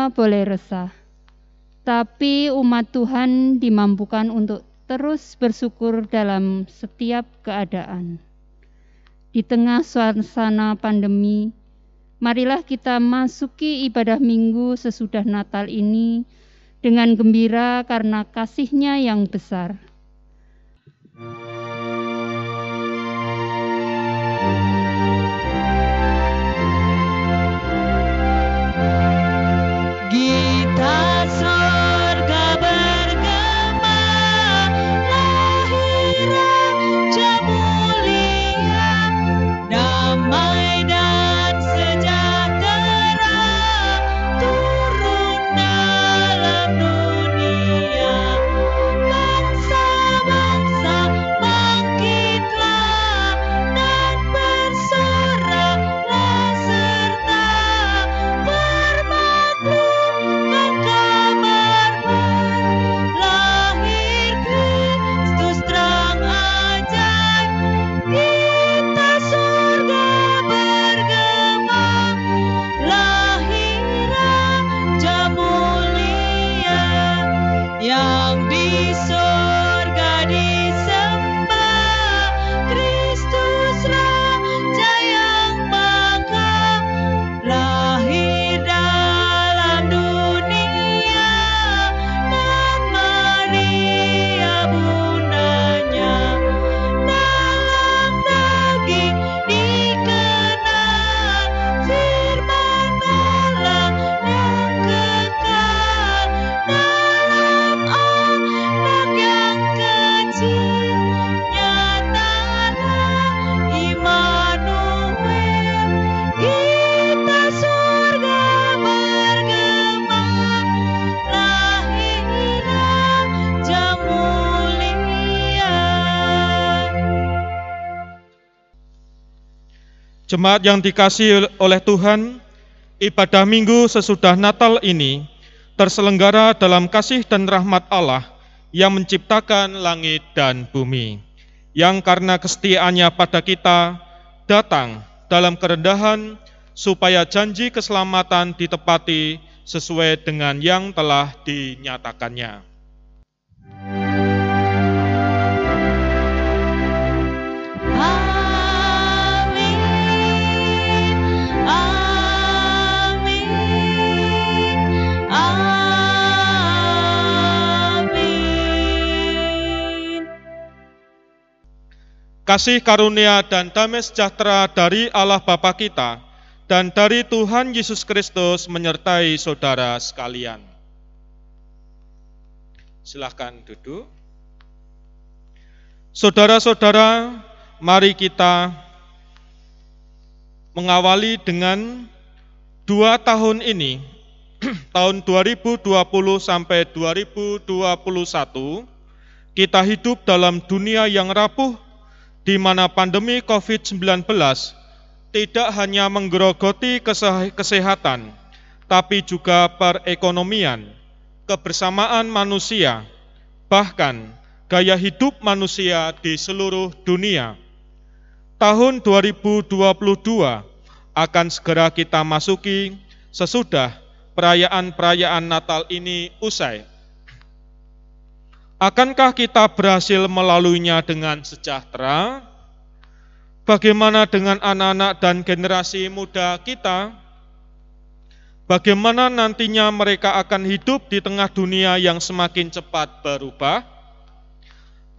kita boleh resah, tapi umat Tuhan dimampukan untuk terus bersyukur dalam setiap keadaan. Di tengah suasana pandemi, marilah kita masuki ibadah minggu sesudah Natal ini dengan gembira karena kasih-Nya yang besar. Jemaat yang dikasihi oleh Tuhan, ibadah minggu sesudah Natal ini terselenggara dalam kasih dan rahmat Allah yang menciptakan langit dan bumi, yang karena kesetiaannya pada kita datang dalam kerendahan supaya janji keselamatan ditepati sesuai dengan yang telah dinyatakannya. Kasih karunia dan damai sejahtera dari Allah Bapa kita dan dari Tuhan Yesus Kristus menyertai saudara sekalian. Silakan duduk. Saudara-saudara, mari kita mengawali dengan 2 tahun ini, tahun 2020 sampai 2021, kita hidup dalam dunia yang rapuh, di mana pandemi COVID-19 tidak hanya menggerogoti kesehatan, tapi juga perekonomian, kebersamaan manusia, bahkan gaya hidup manusia di seluruh dunia. Tahun 2022 akan segera kita masuki sesudah perayaan-perayaan Natal ini usai. Akankah kita berhasil melaluinya dengan sejahtera? Bagaimana dengan anak-anak dan generasi muda kita? Bagaimana nantinya mereka akan hidup di tengah dunia yang semakin cepat berubah?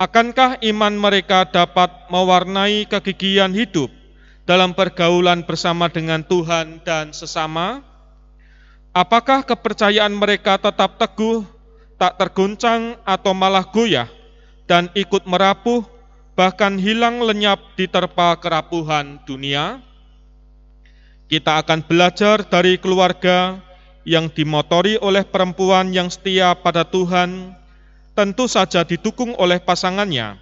Akankah iman mereka dapat mewarnai kegigihan hidup dalam pergaulan bersama dengan Tuhan dan sesama? Apakah kepercayaan mereka tetap teguh, tak tergoncang atau malah goyah dan ikut merapuh, bahkan hilang lenyap diterpa kerapuhan dunia? Kita akan belajar dari keluarga yang dimotori oleh perempuan yang setia pada Tuhan, tentu saja didukung oleh pasangannya.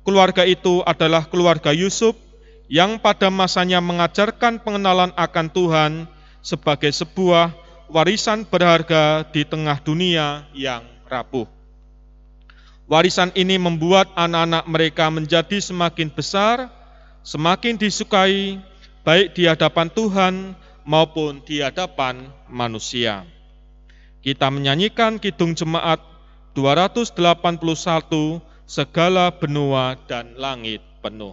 Keluarga itu adalah keluarga Yusuf yang pada masanya mengajarkan pengenalan akan Tuhan sebagai sebuah warisan berharga di tengah dunia yang rapuh. Warisan ini membuat anak-anak mereka menjadi semakin besar, semakin disukai, baik di hadapan Tuhan maupun di hadapan manusia. Kita menyanyikan Kidung Jemaat 281, Segala benua dan langit penuh.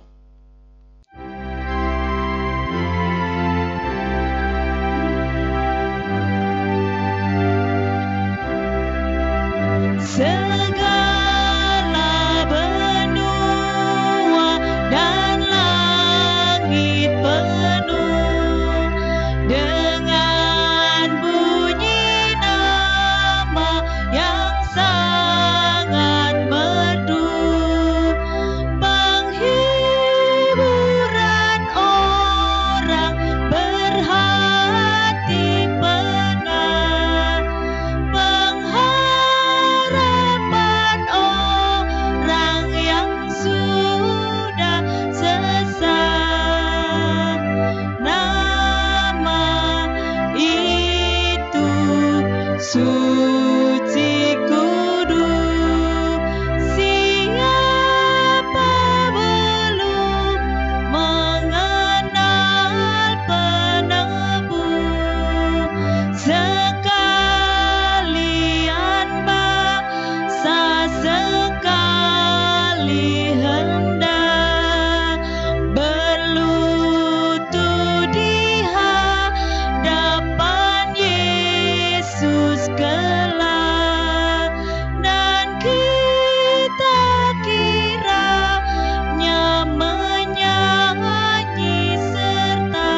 Segala benua dan langit penuh dengan bunyi nama yang sangat merdu, penghiburan orang berhati penat, pengharapan orang yang sudah sesat. Nama itu suci kudus. Siapa belum mengenal penebus? Sekalian bangsa sekali hendak berlutut di hadapan Yesus kelak, dan kita kiranya menyanyi serta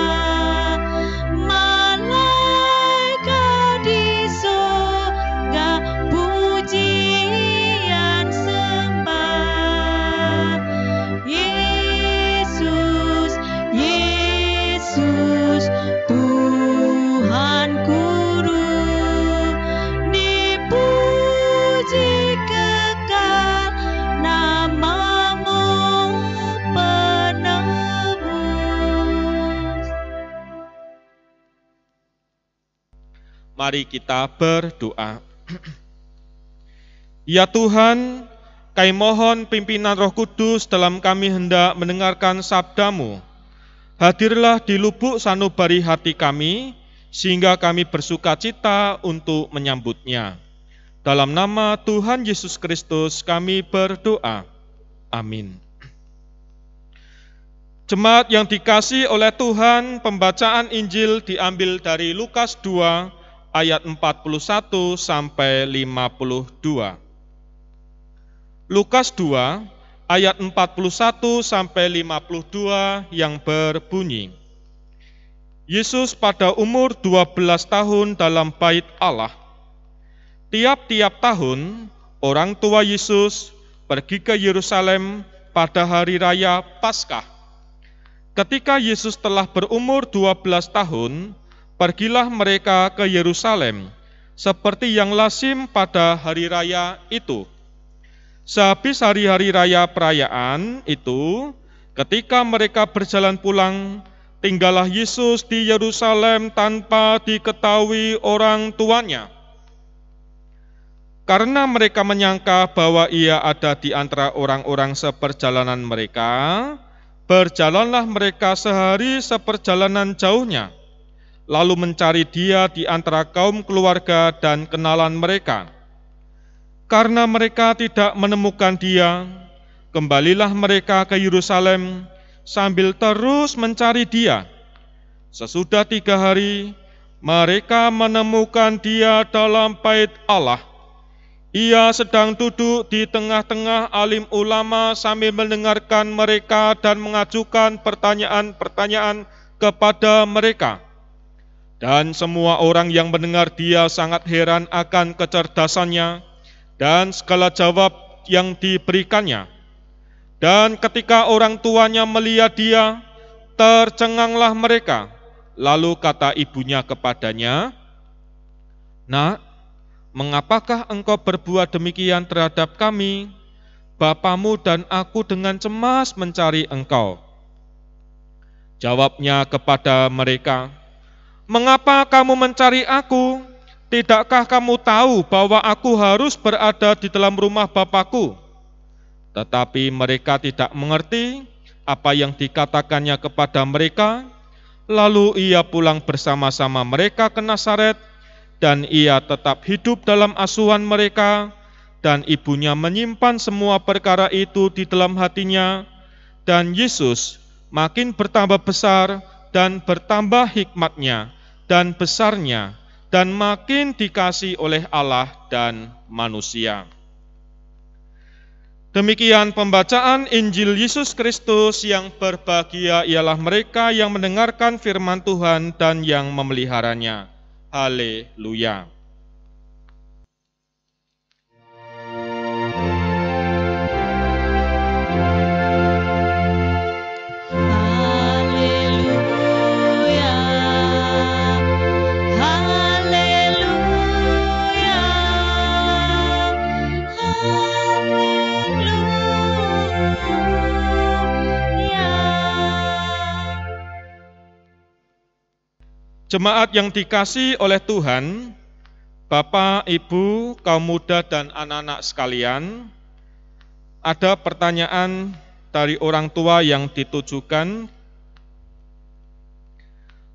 malaikat di surga pujian sembah. Yesus, Yesus, Tuhan Guru, dipuji kekal namamu penebus. Mari kita berdoa. Ya Tuhan, kami mohon pimpinan Roh Kudus dalam kami hendak mendengarkan sabda-Mu. Hadirlah di lubuk sanubari hati kami, sehingga kami bersukacita untuk menyambutnya. Dalam nama Tuhan Yesus Kristus kami berdoa. Amin. Jemaat yang dikasihi oleh Tuhan, pembacaan Injil diambil dari Lukas 2 ayat 41 sampai 52. Lukas 2 ayat 41 sampai 52 yang berbunyi, Yesus pada umur 12 tahun dalam bait Allah. Tiap-tiap tahun orang tua Yesus pergi ke Yerusalem pada hari raya Paskah. Ketika Yesus telah berumur 12 tahun, pergilah mereka ke Yerusalem, seperti yang lazim pada hari raya itu. Sehabis hari-hari raya perayaan itu, ketika mereka berjalan pulang, tinggallah Yesus di Yerusalem tanpa diketahui orang tuanya. Karena mereka menyangka bahwa ia ada di antara orang-orang seperjalanan mereka, berjalanlah mereka sehari seperjalanan jauhnya, lalu mencari dia di antara kaum keluarga dan kenalan mereka. Karena mereka tidak menemukan dia, kembalilah mereka ke Yerusalem sambil terus mencari dia. Sesudah 3 hari, mereka menemukan dia dalam bait Allah. Ia sedang duduk di tengah-tengah alim ulama sambil mendengarkan mereka dan mengajukan pertanyaan-pertanyaan kepada mereka. Dan semua orang yang mendengar dia sangat heran akan kecerdasannya dan segala jawab yang diberikannya. Dan ketika orang tuanya melihat dia, tercenganglah mereka. Lalu kata ibunya kepadanya, "Nak, mengapakah engkau berbuat demikian terhadap kami? Bapamu dan aku dengan cemas mencari engkau." Jawabnya kepada mereka, "Mengapa kamu mencari aku? Tidakkah kamu tahu bahwa aku harus berada di dalam rumah Bapakku?" Tetapi mereka tidak mengerti apa yang dikatakannya kepada mereka. Lalu ia pulang bersama-sama mereka ke Nazaret dan ia tetap hidup dalam asuhan mereka, dan ibunya menyimpan semua perkara itu di dalam hatinya, dan Yesus makin bertambah besar dan bertambah hikmatnya dan besarnya, dan makin dikasihi oleh Allah dan manusia. Demikian pembacaan Injil Yesus Kristus. Yang berbahagia ialah mereka yang mendengarkan firman Tuhan dan yang memeliharanya. Haleluya. Jemaat yang dikasihi oleh Tuhan, Bapak, Ibu, kaum muda, dan anak-anak sekalian, ada pertanyaan dari orang tua yang ditujukan,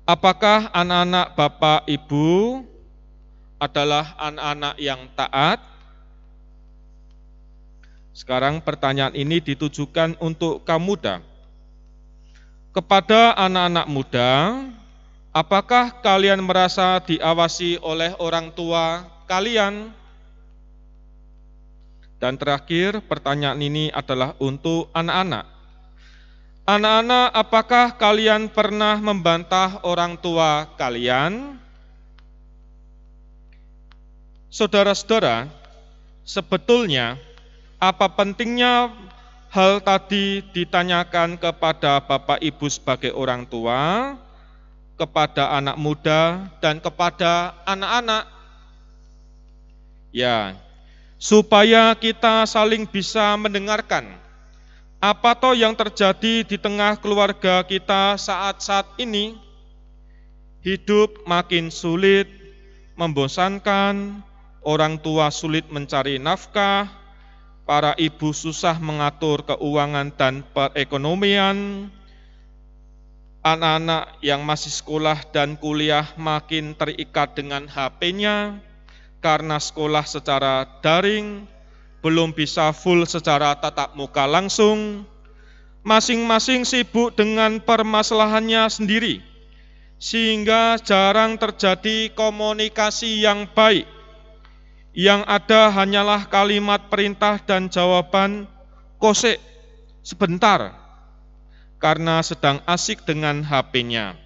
apakah anak-anak Bapak, Ibu adalah anak-anak yang taat? Sekarang pertanyaan ini ditujukan untuk kaum muda. Kepada anak-anak muda, apakah kalian merasa diawasi oleh orang tua kalian? Dan terakhir, pertanyaan ini adalah untuk anak-anak. Anak-anak, apakah kalian pernah membantah orang tua kalian? Saudara-saudara, sebetulnya apa pentingnya hal tadi ditanyakan kepada Bapak Ibu sebagai orang tua, kepada anak muda, dan kepada anak-anak? Ya, supaya kita saling bisa mendengarkan apa toh yang terjadi di tengah keluarga kita saat-saat ini. Hidup makin sulit, membosankan, orang tua sulit mencari nafkah, para ibu susah mengatur keuangan dan perekonomian, anak-anak yang masih sekolah dan kuliah makin terikat dengan HP-nya karena sekolah secara daring, belum bisa full secara tatap muka langsung. Masing-masing sibuk dengan permasalahannya sendiri, sehingga jarang terjadi komunikasi yang baik. Yang ada hanyalah kalimat perintah dan jawaban kosek sebentar, karena sedang asik dengan HP-nya.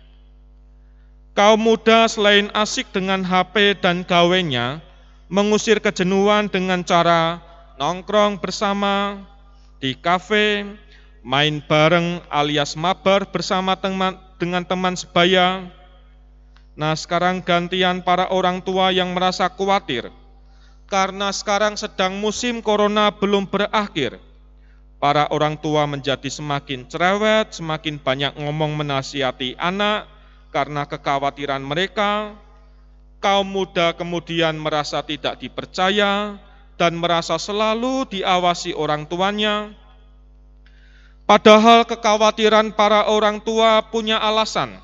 Kaum muda selain asik dengan HP dan gawenya, mengusir kejenuhan dengan cara nongkrong bersama di kafe, main bareng alias mabar bersama dengan teman sebaya. Nah, sekarang gantian para orang tua yang merasa khawatir, karena sekarang sedang musim corona belum berakhir. Para orang tua menjadi semakin cerewet, semakin banyak ngomong menasihati anak karena kekhawatiran mereka. Kaum muda kemudian merasa tidak dipercaya dan merasa selalu diawasi orang tuanya. Padahal kekhawatiran para orang tua punya alasan,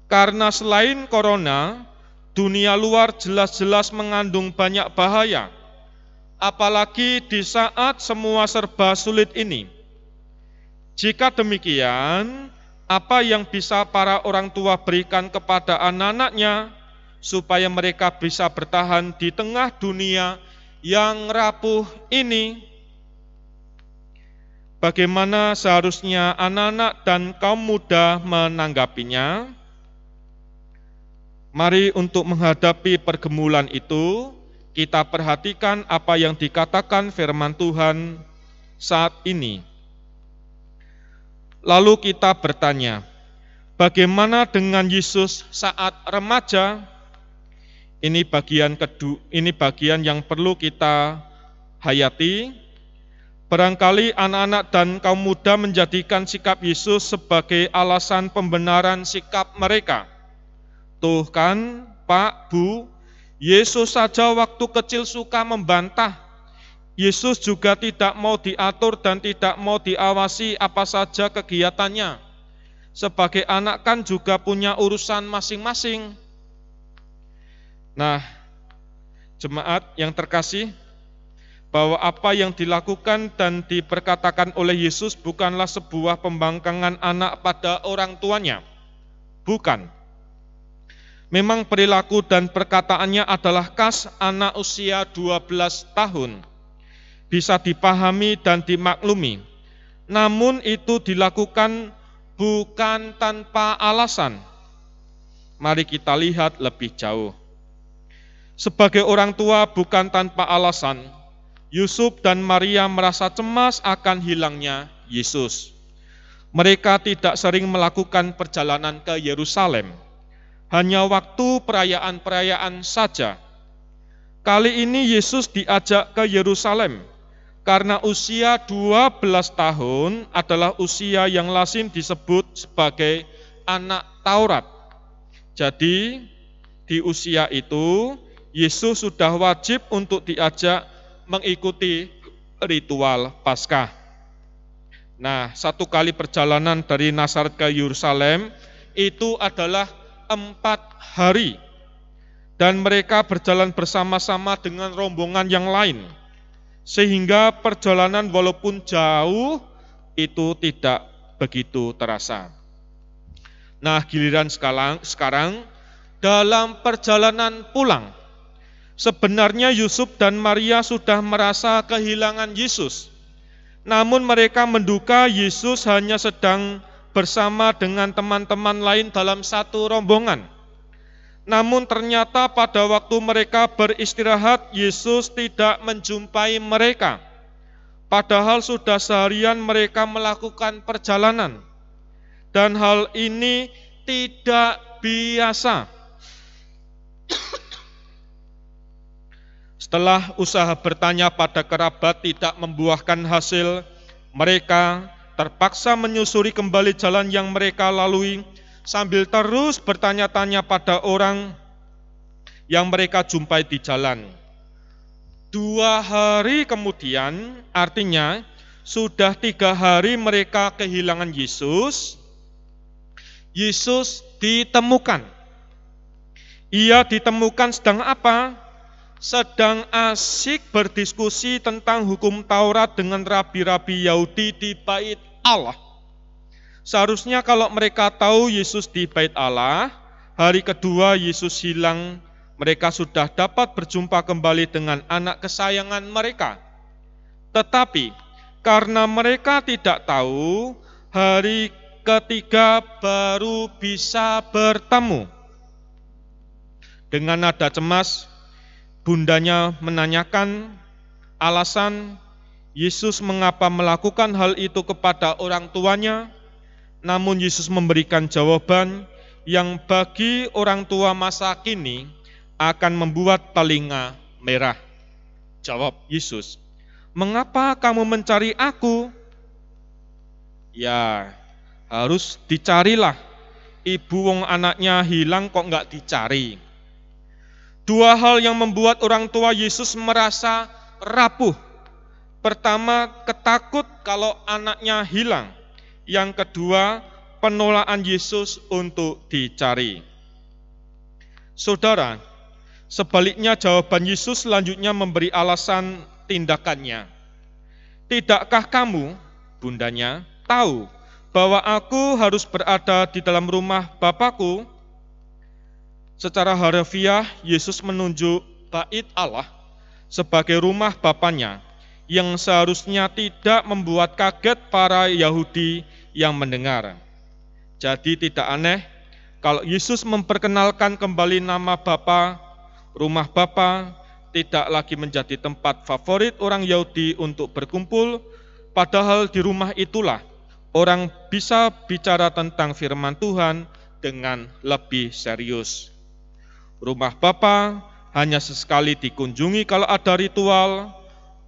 karena selain corona, dunia luar jelas-jelas mengandung banyak bahaya. Apalagi di saat semua serba sulit ini. Jika demikian, apa yang bisa para orang tua berikan kepada anak-anaknya supaya mereka bisa bertahan di tengah dunia yang rapuh ini? Bagaimana seharusnya anak-anak dan kaum muda menanggapinya? Mari untuk menghadapi pergumulan itu, kita perhatikan apa yang dikatakan firman Tuhan saat ini. Lalu kita bertanya, bagaimana dengan Yesus saat remaja? Ini bagian yang perlu kita hayati. Barangkali anak-anak dan kaum muda menjadikan sikap Yesus sebagai alasan pembenaran sikap mereka. Tuh kan, Pak, Bu, Yesus saja waktu kecil suka membantah. Yesus juga tidak mau diatur dan tidak mau diawasi apa saja kegiatannya. Sebagai anak kan juga punya urusan masing-masing. Nah, jemaat yang terkasih, bahwa apa yang dilakukan dan diperkatakan oleh Yesus bukanlah sebuah pembangkangan anak pada orang tuanya. Bukan. Memang perilaku dan perkataannya adalah khas anak usia 12 tahun. Bisa dipahami dan dimaklumi. Namun itu dilakukan bukan tanpa alasan. Mari kita lihat lebih jauh. Sebagai orang tua bukan tanpa alasan, Yusuf dan Maria merasa cemas akan hilangnya Yesus. Mereka tidak sering melakukan perjalanan ke Yerusalem, hanya waktu perayaan-perayaan saja. Kali ini Yesus diajak ke Yerusalem, karena usia 12 tahun adalah usia yang lazim disebut sebagai anak Taurat. Jadi, di usia itu, Yesus sudah wajib untuk diajak mengikuti ritual Paskah. Nah, satu kali perjalanan dari Nazaret ke Yerusalem itu adalah 4 hari. Dan mereka berjalan bersama-sama dengan rombongan yang lain. Sehingga perjalanan walaupun jauh itu tidak begitu terasa. Nah, giliran sekarang dalam perjalanan pulang, sebenarnya Yusuf dan Maria sudah merasa kehilangan Yesus. Namun mereka menduga Yesus hanya sedang bersama dengan teman-teman lain dalam satu rombongan. Namun ternyata pada waktu mereka beristirahat, Yesus tidak menjumpai mereka. Padahal sudah seharian mereka melakukan perjalanan. Dan hal ini tidak biasa. Setelah usaha bertanya pada kerabat tidak membuahkan hasil, mereka terpaksa menyusuri kembali jalan yang mereka lalui sambil terus bertanya-tanya pada orang yang mereka jumpai di jalan. 2 hari kemudian, artinya sudah 3 hari mereka kehilangan Yesus. Yesus ditemukan. Ia ditemukan sedang apa? Sedang asik berdiskusi tentang hukum Taurat dengan rabi-rabi Yahudi di Bait Allah. Seharusnya kalau mereka tahu Yesus di Bait Allah, hari kedua Yesus hilang, mereka sudah dapat berjumpa kembali dengan anak kesayangan mereka. Tetapi karena mereka tidak tahu, hari ketiga baru bisa bertemu. Dengan nada cemas, bundanya menanyakan alasan Yesus mengapa melakukan hal itu kepada orang tuanya, namun Yesus memberikan jawaban yang bagi orang tua masa kini akan membuat telinga merah. Jawab Yesus, "Mengapa kamu mencari aku?" Ya, harus dicarilah. Ibu wong anaknya hilang kok enggak dicari. 2 hal yang membuat orang tua Yesus merasa rapuh. Pertama, ketakut kalau anaknya hilang. Yang kedua, penolakan Yesus untuk dicari. Saudara, sebaliknya jawaban Yesus selanjutnya memberi alasan tindakannya. Tidakkah kamu, bundanya, tahu bahwa aku harus berada di dalam rumah Bapakku? Secara harfiah, Yesus menunjuk Bait Allah sebagai rumah Bapanya, yang seharusnya tidak membuat kaget para Yahudi yang mendengar. Jadi tidak aneh kalau Yesus memperkenalkan kembali nama Bapa, rumah Bapa tidak lagi menjadi tempat favorit orang Yahudi untuk berkumpul, padahal di rumah itulah orang bisa bicara tentang firman Tuhan dengan lebih serius. Rumah Bapa hanya sesekali dikunjungi kalau ada ritual,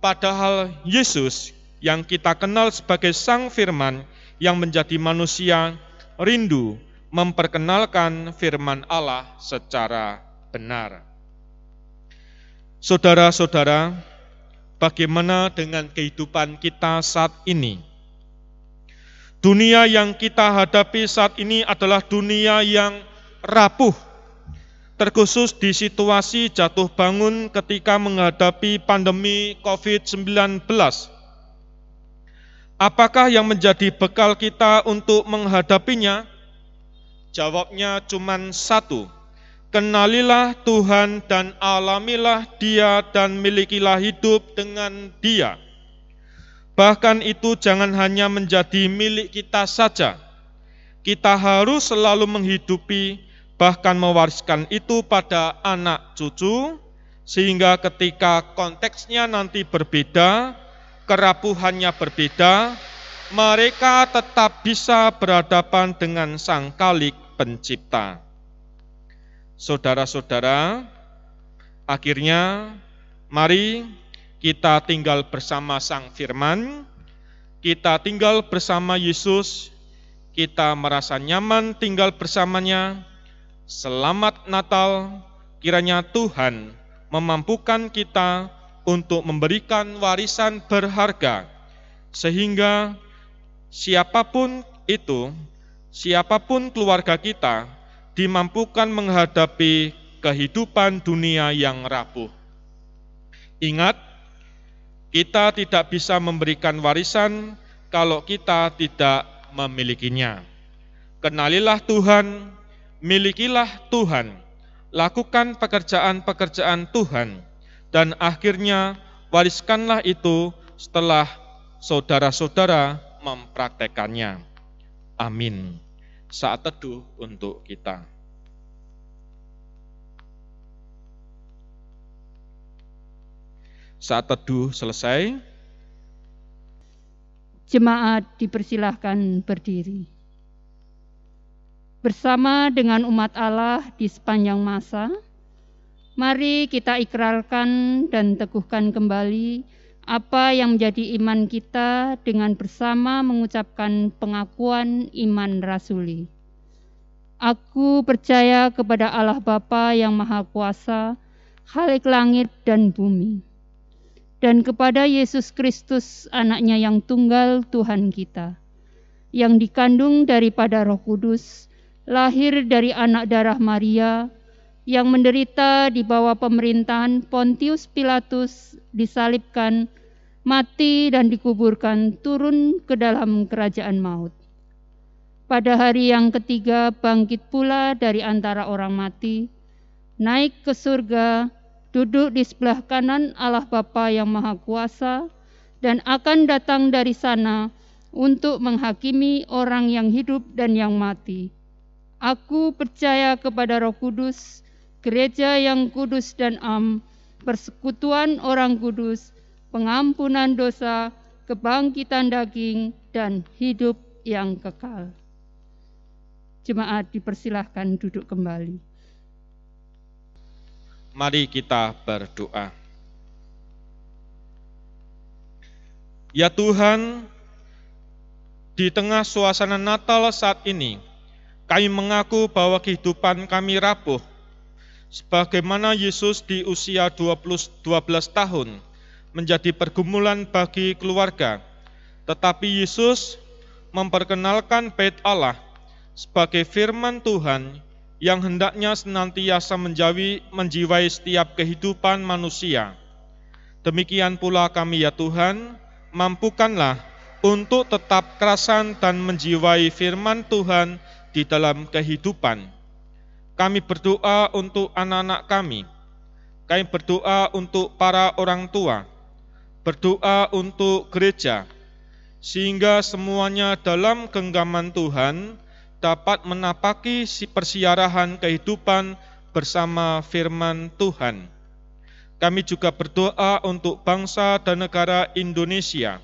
padahal Yesus yang kita kenal sebagai Sang Firman yang menjadi manusia rindu memperkenalkan firman Allah secara benar. Saudara-saudara, bagaimana dengan kehidupan kita saat ini? Dunia yang kita hadapi saat ini adalah dunia yang rapuh. terkhusus di situasi jatuh bangun ketika menghadapi pandemi COVID-19. Apakah yang menjadi bekal kita untuk menghadapinya? Jawabnya cuma satu. Kenalilah Tuhan dan alamilah Dia dan milikilah hidup dengan Dia. Bahkan itu jangan hanya menjadi milik kita saja. Kita harus selalu menghidupi, bahkan mewariskan itu pada anak cucu, sehingga ketika konteksnya nanti berbeda, kerapuhannya berbeda, mereka tetap bisa berhadapan dengan Sang Khalik Pencipta. Saudara-saudara, akhirnya mari kita tinggal bersama Sang Firman, kita tinggal bersama Yesus, kita merasa nyaman tinggal bersamanya. Selamat Natal, kiranya Tuhan memampukan kita untuk memberikan warisan berharga, sehingga siapapun itu, siapapun keluarga kita, dimampukan menghadapi kehidupan dunia yang rapuh. Ingat, kita tidak bisa memberikan warisan kalau kita tidak memilikinya. Kenalilah Tuhan, milikilah Tuhan, lakukan pekerjaan-pekerjaan Tuhan, dan akhirnya wariskanlah itu setelah saudara-saudara mempraktekannya. Amin. Saat teduh untuk kita. Saat teduh selesai. Jemaat dipersilahkan berdiri. Bersama dengan umat Allah di sepanjang masa, mari kita ikrarkan dan teguhkan kembali apa yang menjadi iman kita dengan bersama mengucapkan pengakuan iman rasuli. Aku percaya kepada Allah Bapa yang Maha Kuasa, Khalik langit dan bumi, dan kepada Yesus Kristus, anaknya yang tunggal Tuhan kita, yang dikandung daripada Roh Kudus, lahir dari anak darah Maria, yang menderita di bawah pemerintahan Pontius Pilatus, disalibkan, mati dan dikuburkan, turun ke dalam kerajaan maut. Pada hari yang ketiga bangkit pula dari antara orang mati, naik ke surga, duduk di sebelah kanan Allah Bapa yang Maha Kuasa, dan akan datang dari sana untuk menghakimi orang yang hidup dan yang mati. Aku percaya kepada Roh Kudus, gereja yang kudus dan am, persekutuan orang kudus, pengampunan dosa, kebangkitan daging, dan hidup yang kekal. Jemaat dipersilahkan duduk kembali. Mari kita berdoa. Ya Tuhan, di tengah suasana Natal saat ini, kami mengaku bahwa kehidupan kami rapuh. Sebagaimana Yesus di usia 12 tahun menjadi pergumulan bagi keluarga, tetapi Yesus memperkenalkan Bait Allah sebagai firman Tuhan yang hendaknya senantiasa menjiwai setiap kehidupan manusia. Demikian pula kami ya Tuhan, mampukanlah untuk tetap kerasan dan menjiwai firman Tuhan di dalam kehidupan. Kami berdoa untuk anak-anak kami berdoa untuk para orang tua, berdoa untuk gereja, sehingga semuanya dalam genggaman Tuhan dapat menapaki persiarahan kehidupan bersama firman Tuhan. Kami juga berdoa untuk bangsa dan negara Indonesia,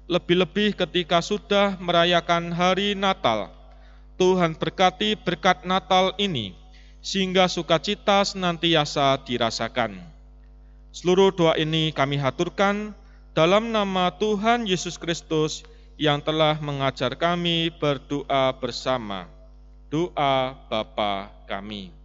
lebih-lebih ketika sudah merayakan hari Natal. Tuhan berkati berkat Natal ini, sehingga sukacita senantiasa dirasakan. Seluruh doa ini kami haturkan dalam nama Tuhan Yesus Kristus yang telah mengajar kami berdoa bersama. Doa Bapa kami.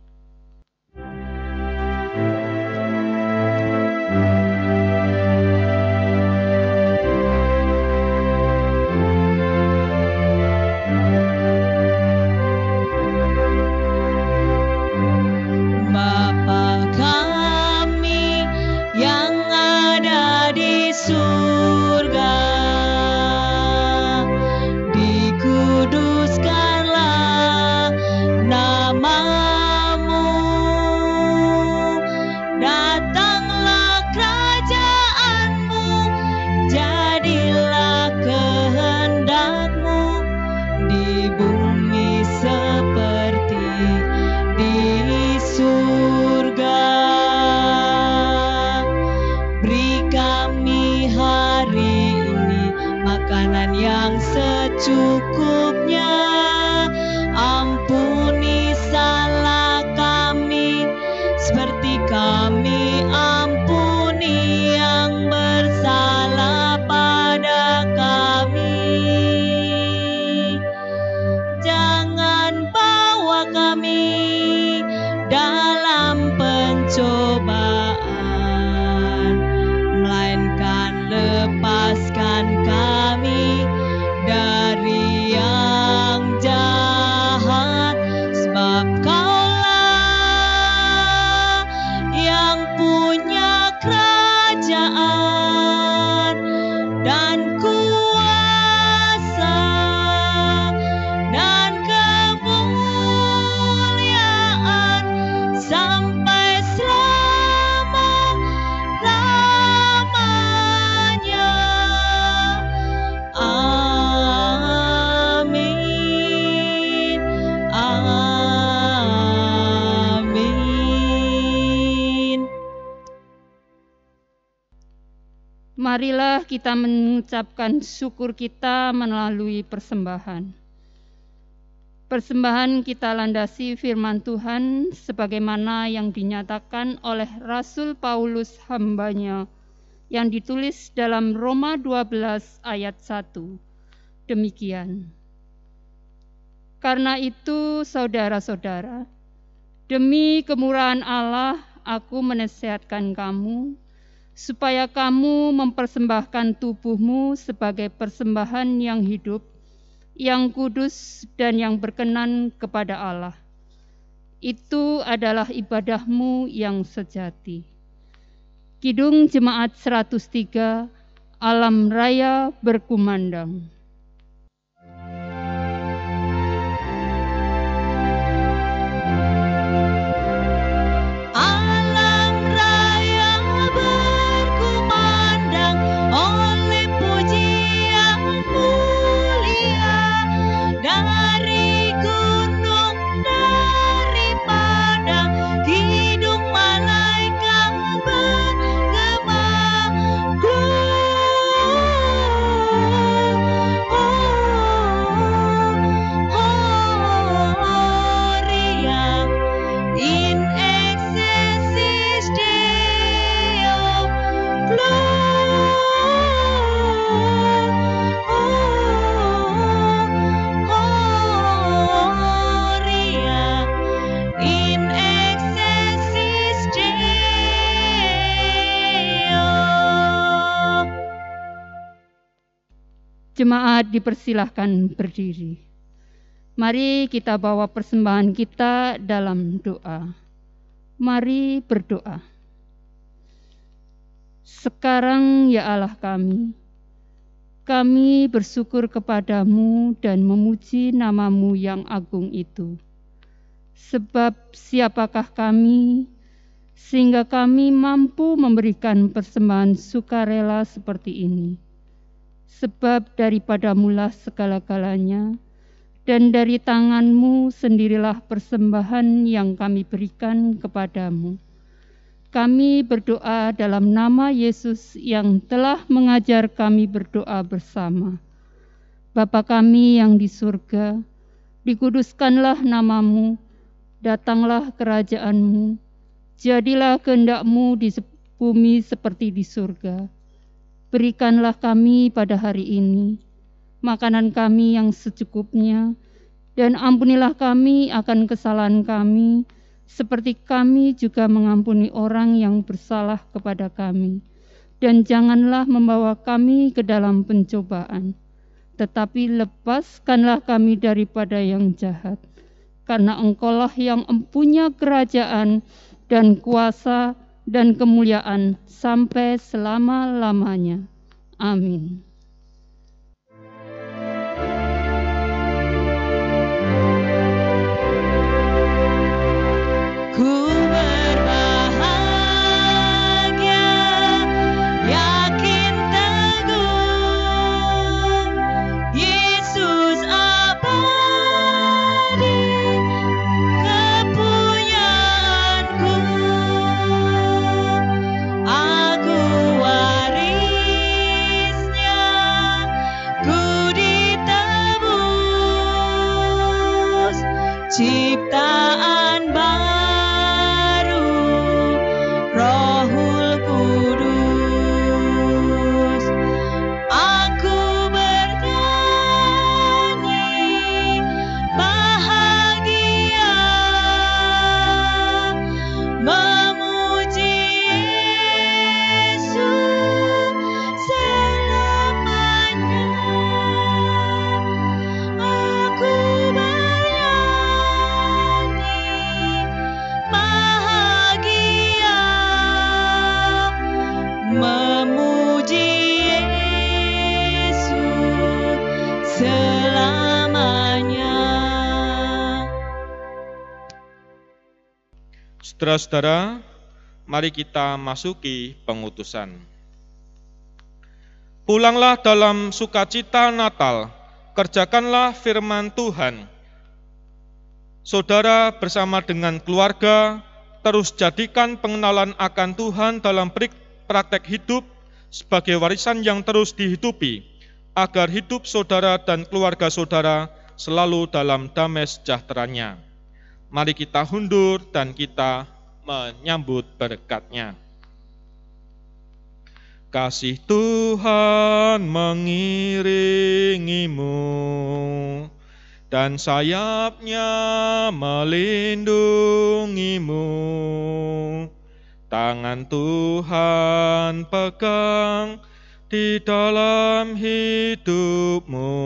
Mari kami dalam pencobaan, melainkan lepaskan kami dari yang jahat, sebab Kaulah yang punya kerajaan dan kuasa dan kemuliaan sampai selama-lamanya. Amin. Amin. Marilah kita mengucapkan syukur kita melalui persembahan. Persembahan kita landasi firman Tuhan sebagaimana yang dinyatakan oleh Rasul Paulus hambanya yang ditulis dalam Roma 12 ayat 1. Demikian. Karena itu saudara-saudara, demi kemurahan Allah aku menasihatkan kamu supaya kamu mempersembahkan tubuhmu sebagai persembahan yang hidup, yang kudus dan yang berkenan kepada Allah. Itu adalah ibadahmu yang sejati. Kidung Jemaat 103, Alam Raya berkumandang. Alam raya berkumandang oleh pujian mulia dari gunung, dari padang, kidung malaikat bergema. Gloria in excelsis Deo, Gloria in excelsis Deo. Jemaat dipersilahkan berdiri. Mari kita bawa persembahan kita dalam doa. Mari berdoa. Sekarang ya Allah kami bersyukur kepadamu dan memuji namamu yang agung itu. Sebab siapakah kami sehingga kami mampu memberikan persembahan sukarela seperti ini. Sebab daripadamulah segala-galanya, dan dari tanganmu sendirilah persembahan yang kami berikan kepadamu. Kami berdoa dalam nama Yesus yang telah mengajar kami berdoa bersama. Bapa kami yang di surga, dikuduskanlah namamu, datanglah kerajaanmu, jadilah kehendak-Mu di bumi seperti di surga. Berikanlah kami pada hari ini makanan kami yang secukupnya, dan ampunilah kami akan kesalahan kami, seperti kami juga mengampuni orang yang bersalah kepada kami. Dan janganlah membawa kami ke dalam pencobaan, tetapi lepaskanlah kami daripada yang jahat. Karena Engkaulah yang empunya kerajaan dan kuasa dan kemuliaan sampai selama-lamanya. Amin. Ku berbahagia, yakin teguh, Yesus abadi, kepunyaanku. Aku warisnya, ku ditebus, ciptaan baru, Rohul Kudus. Aku bernyanyi bahagia, Saudara-saudara, mari kita masuki pengutusan. Pulanglah dalam sukacita Natal, kerjakanlah firman Tuhan. Saudara bersama dengan keluarga, terus jadikan pengenalan akan Tuhan dalam praktek hidup sebagai warisan yang terus dihidupi, agar hidup saudara dan keluarga saudara selalu dalam damai sejahteranya. Mari kita hundur dan kita menyambut berkat-Nya. Kasih Tuhan mengiringimu, dan sayap-Nya melindungimu. Tangan Tuhan pegang di dalam hidupmu.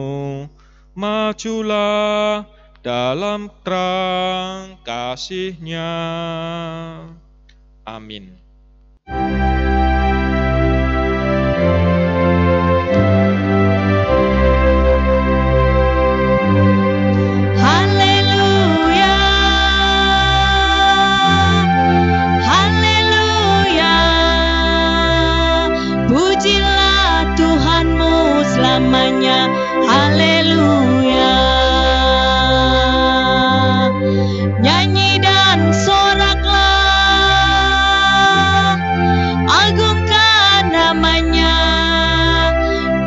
Majulah dalam terang kasih-Nya. Amin. Haleluya, haleluya, pujilah Tuhanmu selamanya, haleluya. Nyanyi dan soraklah, agungkan namanya,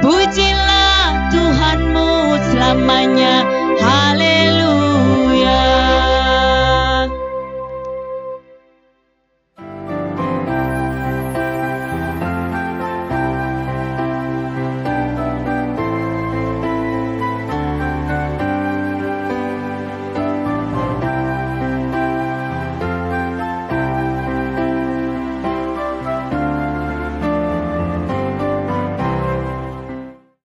pujilah Tuhanmu selamanya, haleluya.